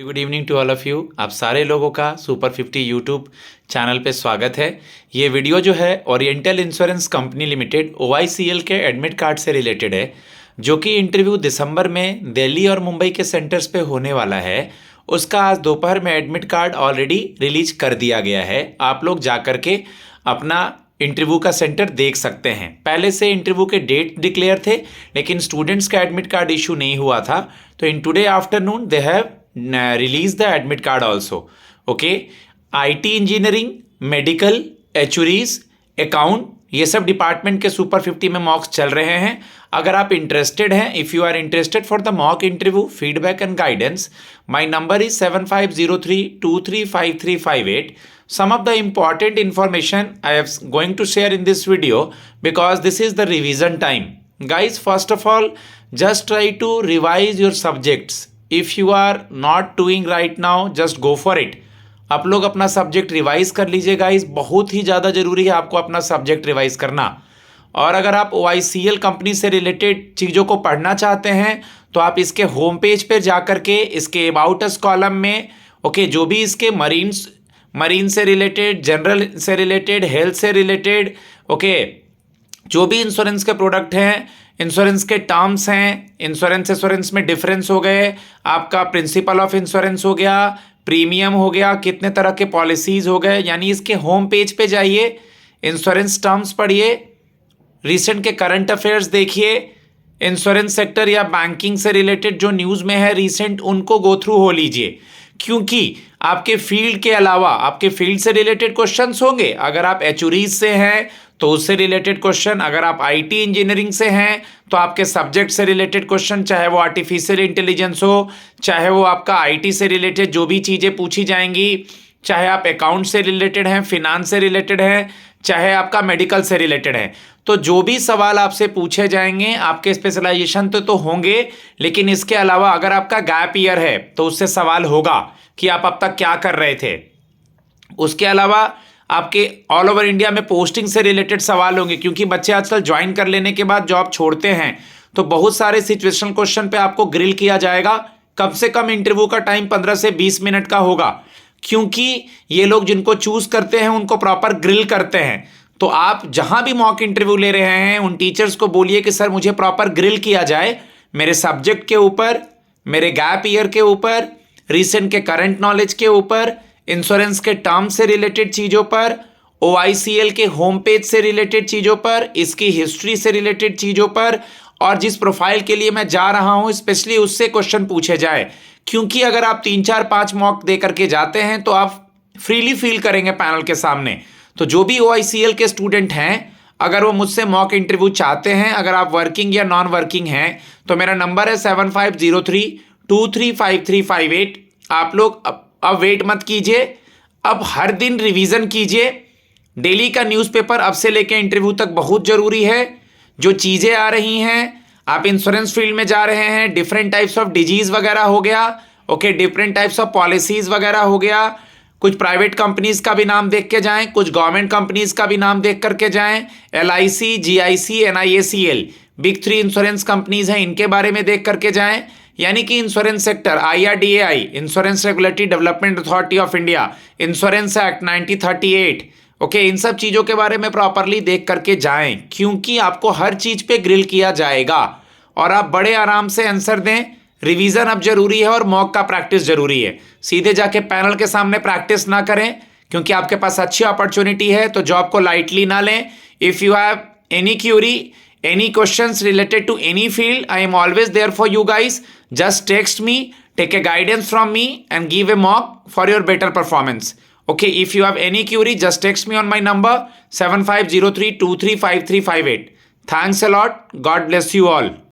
Good evening to all of you. आप सारे लोगों का सुपर 50 यूट्यूब चैनल पे स्वागत है। ये वीडियो जो है oriental insurance company limited OICL के एडमिट कार्ड से रिलेटेड है, जो कि इंटरव्यू दिसंबर में दिल्ली और मुंबई के सेंटर्स पे होने वाला है। उसका आज दोपहर में एडमिट कार्ड ऑलरेडी रिलीज कर दिया गया है। आप लोग जा कर के अपना इंटरव्यू का सेंटर देख सकते हैं। पहले से इंटरव्यू के डेट डिक्लेयर थे, लेकिन स्टूडेंट्स का एडमिट कार्ड इशू नहीं हुआ था। तो in today afternoon they have release the admit card also. Okay, IT engineering, medical, actuaries, account, ये सब डिपार्टमेंट के सुपर 50 में मॉक्स चल रहे हैं। अगर आप इंटरेस्टेड हैं, if you are interested for the mock interview feedback and guidance, my number is 7503235358. Some of the important information I am going to share in this video because this is the revision time. Guys, first of all, just try to revise your subjects. If you are not doing right now, just go for it. आप लोग अपना subject revise कर लीजिए guys, बहुत ही ज़्यादा ज़रूरी है आपको अपना सब्जेक्ट रिवाइज करना। और अगर आप OICL कंपनी से रिलेटेड चीज़ों को पढ़ना चाहते हैं तो आप इसके होम पेज पर जा कर के इसके अबाउट अस कॉलम में जो भी इसके मरीन से रिलेटेड, जनरल से रिलेटेड, हेल्थ से रिलेटेड, जो भी इंश्योरेंस के प्रोडक्ट हैं, इंश्योरेंस के टर्म्स हैं, इंश्योरेंस में डिफरेंस हो गए, आपका प्रिंसिपल ऑफ इंश्योरेंस हो गया, प्रीमियम हो गया, कितने तरह के पॉलिसीज़ हो गए, यानी इसके होम पेज पे जाइए, इंश्योरेंस टर्म्स पढ़िए, रिसेंट के करंट अफेयर्स देखिए, इंश्योरेंस सेक्टर या बैंकिंग से रिलेटेड जो न्यूज़ में है रिसेंट, उनको गो थ्रू हो लीजिए। क्योंकि आपके फील्ड के अलावा आपके फील्ड से रिलेटेड क्वेश्चंस होंगे। अगर आप एचुरीज से हैं तो उससे रिलेटेड क्वेश्चन, अगर आप IT इंजीनियरिंग से हैं तो आपके सब्जेक्ट से रिलेटेड क्वेश्चन, चाहे वो आर्टिफिशियल इंटेलिजेंस हो, चाहे वो आपका IT से रिलेटेड जो भी चीज़ें पूछी जाएंगी, चाहे आप अकाउंट से रिलेटेड हैं, फिनांस से रिलेटेड हैं, चाहे आपका मेडिकल से रिलेटेड है, तो जो भी सवाल आपसे पूछे जाएंगे आपके स्पेशलाइजेशन तो होंगे, लेकिन इसके अलावा अगर आपका गैप ईयर है तो उससे सवाल होगा कि आप अब तक क्या कर रहे थे। उसके अलावा आपके ऑल ओवर इंडिया में पोस्टिंग से रिलेटेड सवाल होंगे, क्योंकि बच्चे आजकल ज्वाइन कर लेने के बाद जॉब छोड़ते हैं, तो बहुत सारे सिचुएशनल क्वेश्चन पे आपको ग्रिल किया जाएगा। कम से कम इंटरव्यू का टाइम 15 से 20 मिनट का होगा, क्योंकि ये लोग जिनको चूज करते हैं उनको प्रॉपर ग्रिल करते हैं। तो आप जहां भी मॉक इंटरव्यू ले रहे हैं उन टीचर्स को बोलिए कि सर मुझे प्रॉपर ग्रिल किया जाए, मेरे सब्जेक्ट के ऊपर, मेरे गैप ईयर के ऊपर, रिसेंट के करंट नॉलेज के ऊपर, इंश्योरेंस के टर्म से रिलेटेड चीज़ों पर, OICL के होम पेज से रिलेटेड चीज़ों पर, इसकी हिस्ट्री से रिलेटेड चीज़ों पर, और जिस प्रोफाइल के लिए मैं जा रहा हूं स्पेशली उससे क्वेश्चन पूछे जाए। क्योंकि अगर आप 3 4 5 मॉक दे करके जाते हैं तो आप फ्रीली फील करेंगे पैनल के सामने। तो जो भी OICL के स्टूडेंट हैं, अगर वो मुझसे मॉक इंटरव्यू चाहते हैं, अगर आप वर्किंग या नॉन वर्किंग हैं, तो मेरा नंबर है 7503235358। आप लोग अब वेट मत कीजिए, अब हर दिन रिवीजन कीजिए। डेली का न्यूज़पेपर अब से लेके इंटरव्यू तक बहुत ज़रूरी है। जो चीज़ें आ रही हैं, आप इंश्योरेंस फील्ड में जा रहे हैं, डिफरेंट टाइप्स ऑफ डिजीज़ वगैरह हो गया, डिफरेंट टाइप्स ऑफ पॉलिसीज़ वगैरह हो गया। कुछ प्राइवेट कंपनीज़ का भी नाम देख के जाएं, कुछ गवर्नमेंट कंपनीज़ का भी नाम देख करके जाएं। LIC, GIC, NIACL, big 3 insurance companies हैं, इनके बारे में देख करके जाएं। यानी कि insurance sector, IRDAI, insurance regulatory development authority of India, insurance act 1938, इन सब चीज़ों के बारे में प्रॉपरली देख करके जाएं, क्योंकि आपको हर चीज़ पे ग्रिल किया जाएगा और आप बड़े आराम से आंसर दें। रिवीजन अब जरूरी है और मॉक का प्रैक्टिस जरूरी है। सीधे जाके पैनल के सामने प्रैक्टिस ना करें, क्योंकि आपके पास अच्छी अपॉर्चुनिटी है, तो जॉब को लाइटली ना लें। If you have any Curie, any questions related to any field, I am always there for you guys. Just text me, take a guidance from me and give a mock for your better performance. If you have any query, just text me on my number 7503235358. Thanks a lot. God bless you all.